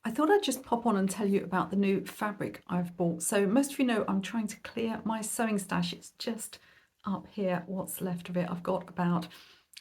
I thought I'd just pop on and tell you about the new fabric I've bought. So most of you know I'm trying to clear my sewing stash. It's just up here, what's left of it. I've got about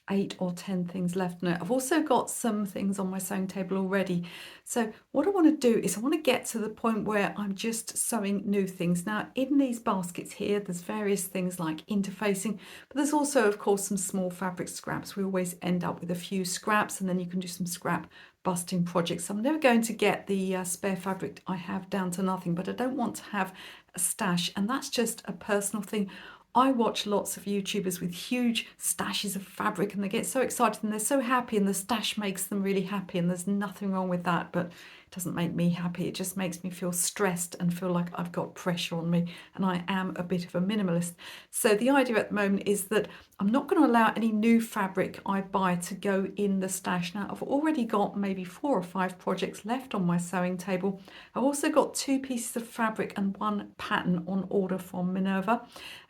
8 or 10 things left in it. I've also got some things on my sewing table already. So what I want to do is I want to get to the point where I'm just sewing new things. Now in these baskets here, there's various things like interfacing, but there's also of course some small fabric scraps. We always end up with a few scraps and then you can do some scrap busting projects. I'm never going to get the spare fabric I have down to nothing, but I don't want to have a stash, and that's just a personal thing. I watch lots of YouTubers with huge stashes of fabric and they get so excited and they're so happy and the stash makes them really happy, and there's nothing wrong with that, but it doesn't make me happy. It just makes me feel stressed and feel like I've got pressure on me, and I am a bit of a minimalist. So the idea at the moment is that I'm not going to allow any new fabric I buy to go in the stash. Now I've already got maybe 4 or 5 projects left on my sewing table. I've also got 2 pieces of fabric and 1 pattern on order from Minerva,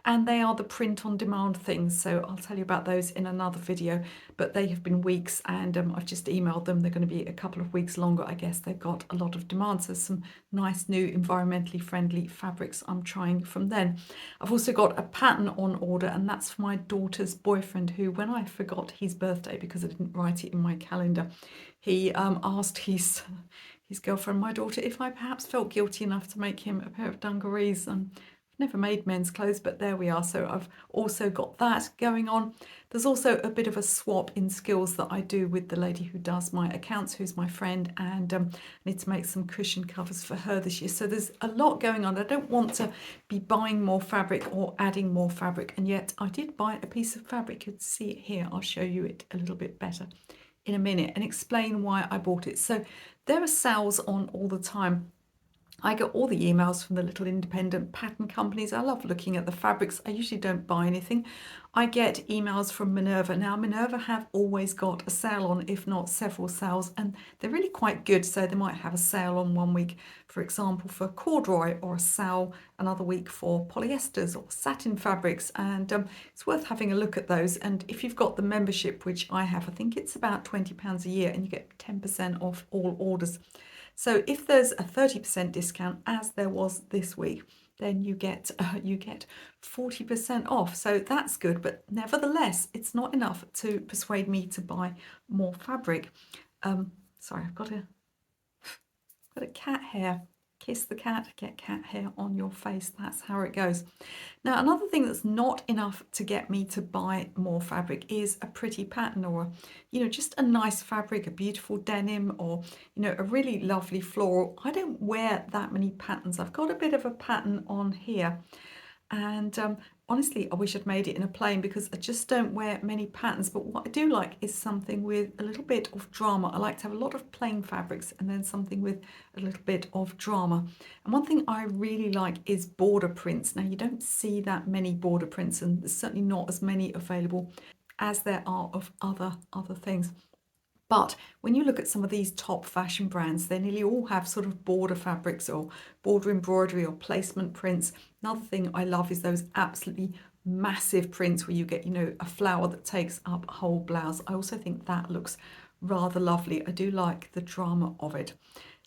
and they are the print on demand things, so I'll tell you about those in another video, but they have been weeks, and I've just emailed them. They're going to be a couple of weeks longer. I guess they've got a lot of demand, so some nice new environmentally friendly fabrics I'm trying from then. I've also got a pattern on order, and that's for my daughter's boyfriend, who, when I forgot his birthday because I didn't write it in my calendar, he asked his girlfriend, my daughter, if I perhaps felt guilty enough to make him a pair of dungarees. Never made men's clothes, but there we are. So I've also got that going on. There's also a bit of a swap in skills that I do with the lady who does my accounts, who's my friend, and I need to make some cushion covers for her this year. So there's a lot going on. I don't want to be buying more fabric or adding more fabric, and yet I did buy a piece of fabric. You can see it here. I'll show you it a little bit better in a minute and explain why I bought it. So there are sales on all the time. I get all the emails from the little independent pattern companies. I love looking at the fabrics. I usually don't buy anything. I get emails from Minerva. Now, Minerva have always got a sale on, if not several sales, and they're really quite good. So they might have a sale on one week, for example, for corduroy, or a sale another week for polyesters or satin fabrics. And it's worth having a look at those. And if you've got the membership, which I have, I think it's about £20 a year, and you get 10% off all orders. So if there's a 30% discount, as there was this week, then you get 40% off. So that's good, but nevertheless, it's not enough to persuade me to buy more fabric. Sorry, I've got a cat hair. Kiss the cat, get cat hair on your face. That's how it goes. Now, another thing that's not enough to get me to buy more fabric is a pretty pattern, or, just a nice fabric, a beautiful denim, or, a really lovely floral. I don't wear that many patterns. I've got a bit of a pattern on here, and honestly, I wish I'd made it in a plain, because I just don't wear many patterns. But what I do like is something with a little bit of drama. I like to have a lot of plain fabrics and then something with a little bit of drama. And one thing I really like is border prints. Now, you don't see that many border prints, and there's certainly not as many available as there are of other things. But when you look at some of these top fashion brands, they nearly all have sort of border fabrics or border embroidery or placement prints. Another thing I love is those absolutely massive prints where you get, a flower that takes up a whole blouse. I also think that looks rather lovely. I do like the drama of it.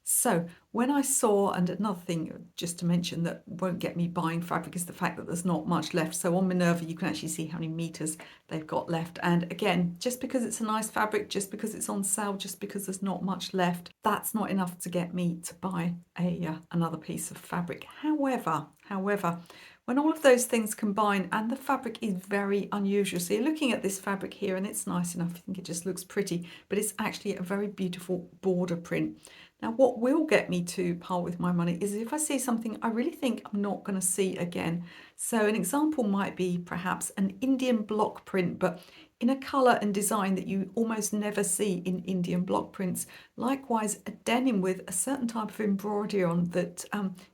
So when I saw, and another thing just to mention that won't get me buying fabric is the fact that there's not much left. So on Minerva, you can actually see how many meters they've got left. And again, just because it's a nice fabric, just because it's on sale, just because there's not much left, that's not enough to get me to buy another piece of fabric. However, when all of those things combine, and the fabric is very unusual. So you're looking at this fabric here and it's nice enough. I think it just looks pretty, but it's actually a very beautiful border print. Now, what will get me to part with my money is if I see something I really think I'm not going to see again. So an example might be perhaps an Indian block print, but in a colour and design that you almost never see in Indian block prints. Likewise, a denim with a certain type of embroidery on that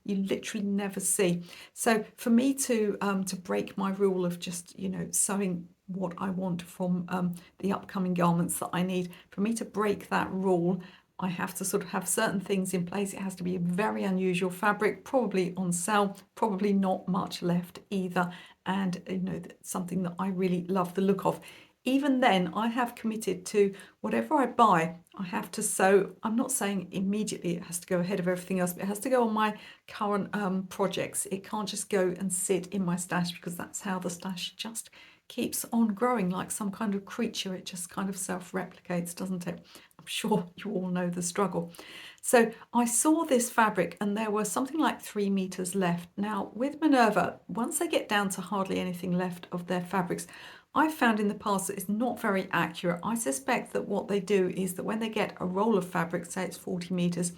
you literally never see. So for me to break my rule of just, sewing what I want from the upcoming garments that I need, for me to break that rule, I have to sort of have certain things in place. It has to be a very unusual fabric, probably on sale, probably not much left either, and something that I really love the look of. even then I have committed to whatever I buy, I have to sew. I'm not saying immediately it has to go ahead of everything else, but it has to go on my current projects. It can't just go and sit in my stash, because that's how the stash just keeps on growing like some kind of creature. It just kind of self-replicates, doesn't it? I'm sure you all know the struggle. So I saw this fabric and there were something like 3 meters left. Now with Minerva, once they get down to hardly anything left of their fabrics, I've found in the past that it's not very accurate. I suspect that what they do is that when they get a roll of fabric, say it's 40 meters,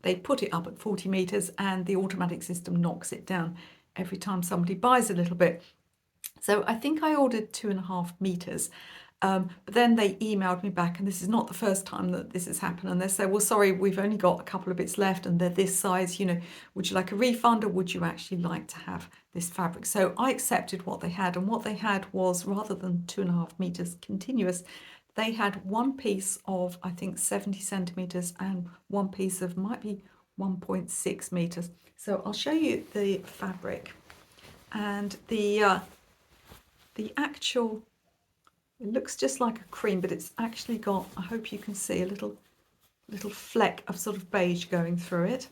they put it up at 40 meters and the automatic system knocks it down every time somebody buys a little bit. So I think I ordered 2.5 meters. But then they emailed me back, and this is not the first time that this has happened, and they say, well, sorry, we've only got a couple of bits left and they're this size, you know, would you like a refund, or would you actually like to have this fabric? So I accepted what they had, and what they had was, rather than 2.5 meters continuous, they had one piece of, I think, 70 centimeters and one piece of might be 1.6 meters. So I'll show you the fabric, and the actual, it looks just like a cream, but it's actually got, I hope you can see, a little fleck of sort of beige going through it.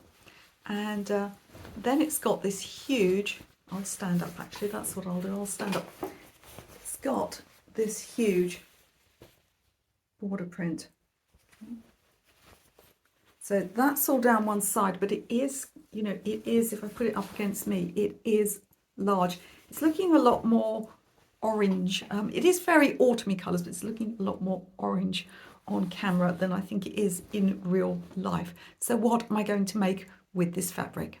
And then it's got this huge, I'll stand up actually, that's what I'll do, I'll stand up. It's got this huge border print. So that's all down one side, but it is, you know, it is, if I put it up against me, it is large. It's looking a lot more orange. It is very autumny colours, but it's looking a lot more orange on camera than I think it is in real life. So what am I going to make with this fabric?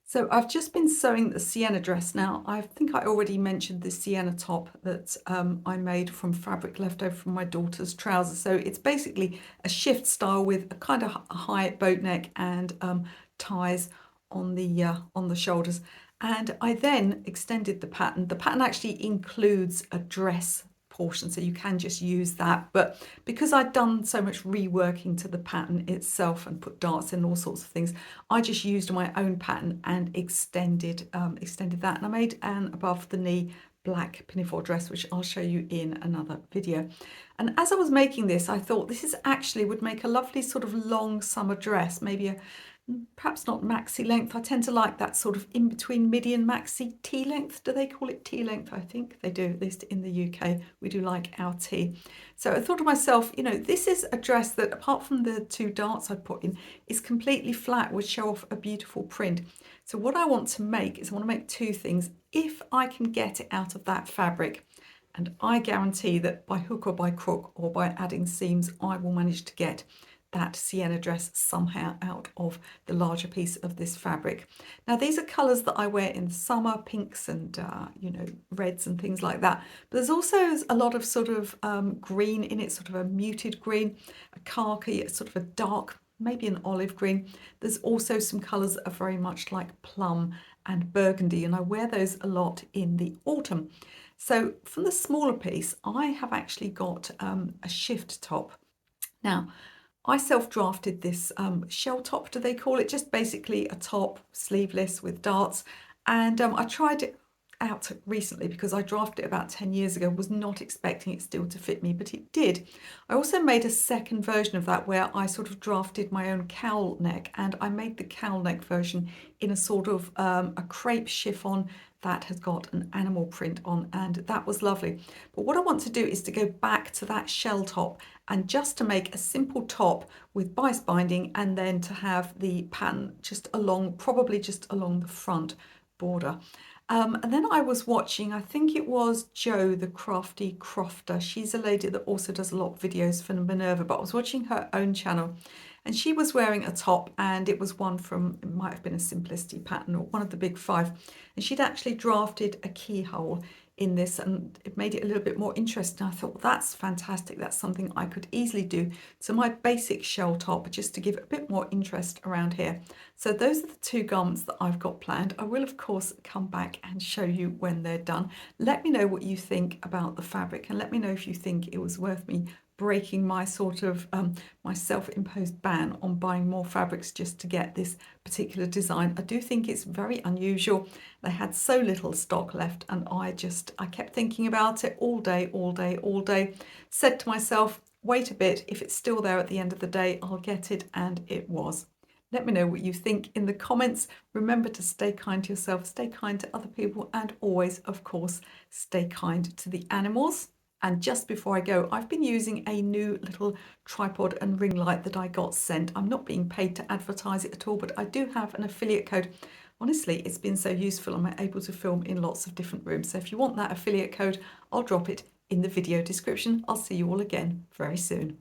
So I've just been sewing the Sienna dress. Now, I think I already mentioned the Sienna top that I made from fabric left over from my daughter's trousers. So it's basically a shift style with a kind of a high boat neck and ties on the shoulders. And I then extended the pattern. The pattern actually includes a dress portion, so you can just use that. But because I'd done so much reworking to the pattern itself and put darts in all sorts of things, I just used my own pattern and extended that. And I made an above the knee black pinafore dress, which I'll show you in another video. And as I was making this, I thought this is actually would make a lovely sort of long summer dress, maybe a perhaps not maxi length. I tend to like that sort of in between midi and maxi T length. Do they call it T length? I think they do, at least in the UK. We do like our T. So I thought to myself, you know, this is a dress that, apart from the 2 darts I put in, is completely flat, would show off a beautiful print. So what I want to make is I want to make 2 things. If I can get it out of that fabric, and I guarantee that by hook or by crook or by adding seams, I will manage to get that Sienna dress somehow out of the larger piece of this fabric. Now these are colours that I wear in the summer, pinks and you know, reds and things like that. But there's also a lot of sort of green in it, sort of a muted green, a khaki, a sort of a dark, maybe an olive green. There's also some colours that are very much like plum and burgundy, and I wear those a lot in the autumn. So from the smaller piece, I have actually got a shift top. Now, I self-drafted this shell top, do they call it? Just basically a top, sleeveless with darts. And I tried it out recently because I drafted it about 10 years ago, was not expecting it still to fit me, but it did. I also made a second version of that where I sort of drafted my own cowl neck, and I made the cowl neck version in a sort of a crepe chiffon that has got an animal print on, and that was lovely. But what I want to do is to go back to that shell top and just to make a simple top with bias binding, and then to have the pattern just along, probably just along the front border. And then I was watching, I think it was Jo, the Crafty Crofter. She's a lady that also does a lot of videos for Minerva, but I was watching her own channel, and she was wearing a top, and it was one from, it might have been a Simplicity pattern or one of the big 5. And she'd actually drafted a keyhole in this, and it made it a little bit more interesting. I thought, well, that's fantastic. That's something I could easily do to my basic shell top, just to give it a bit more interest around here. So those are the 2 garments that I've got planned. I will, of course, come back and show you when they're done. Let me know what you think about the fabric, and let me know if you think it was worth me breaking my sort of my self-imposed ban on buying more fabrics just to get this particular design. I do think it's very unusual. They had so little stock left, and I kept thinking about it all day, all day, all day. Said to myself, wait a bit, if it's still there at the end of the day, I'll get it, and it was. Let me know what you think in the comments. Remember to stay kind to yourself, stay kind to other people, and always, of course, stay kind to the animals. And just before I go, I've been using a new little tripod and ring light that I got sent. I'm not being paid to advertise it at all, but I do have an affiliate code. Honestly, it's been so useful. I'm able to film in lots of different rooms. So if you want that affiliate code, I'll drop it in the video description. I'll see you all again very soon.